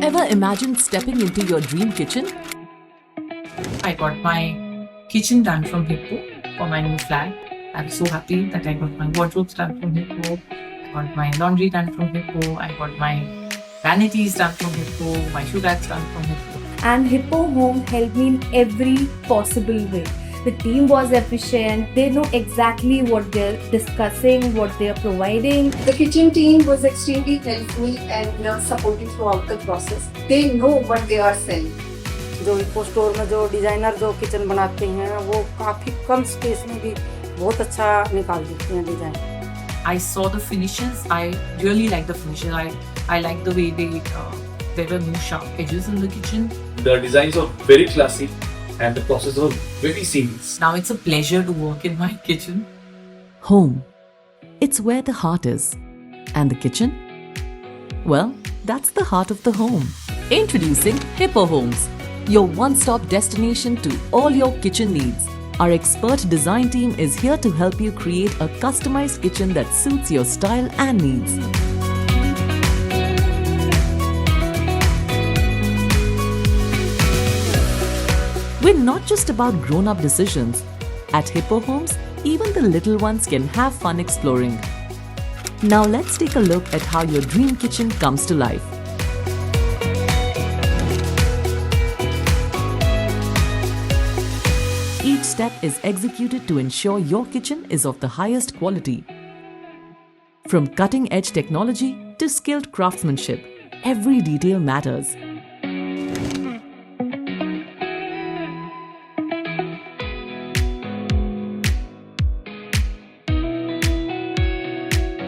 Ever imagined stepping into your dream kitchen? I got my kitchen done from Hippo for my new flat. I'm so happy that I got my wardrobes done from Hippo. I got my laundry done from Hippo. I got my vanities done from Hippo. My shoe bags done from Hippo. And Hippo Home helped me in every possible way. The team was efficient. They know exactly what they're discussing, what they're providing. The kitchen team was extremely helpful and supportive throughout the process. They know what they are selling. जो hippo store में जो designer जो kitchen बनाते हैं वो काफ़ी कम space में भी बहुत अच्छा निकाल देते हैं design. I saw the finishes. I really like the finishes. I like the way there were no sharp edges in the kitchen. The designs are very classy and the process was very seamless. Now it's a pleasure to work in my kitchen. Home. It's where the heart is. And the kitchen? Well, that's the heart of the home. Introducing Hippo Homes, your one-stop destination to all your kitchen needs. Our expert design team is here to help you create a customized kitchen that suits your style and needs. We're not just about grown-up decisions. At Hippo Homes, even the little ones can have fun exploring. Now let's take a look at how your dream kitchen comes to life. Each step is executed to ensure your kitchen is of the highest quality. From cutting-edge technology to skilled craftsmanship, every detail matters.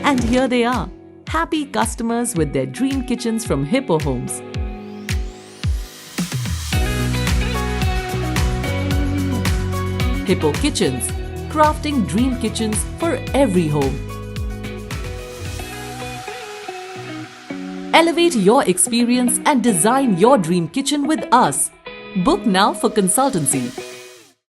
And here they are, happy customers with their dream kitchens from Hippo Homes. Hippo Kitchens, crafting dream kitchens for every home. Elevate your experience and design your dream kitchen with us. Book now for consultancy.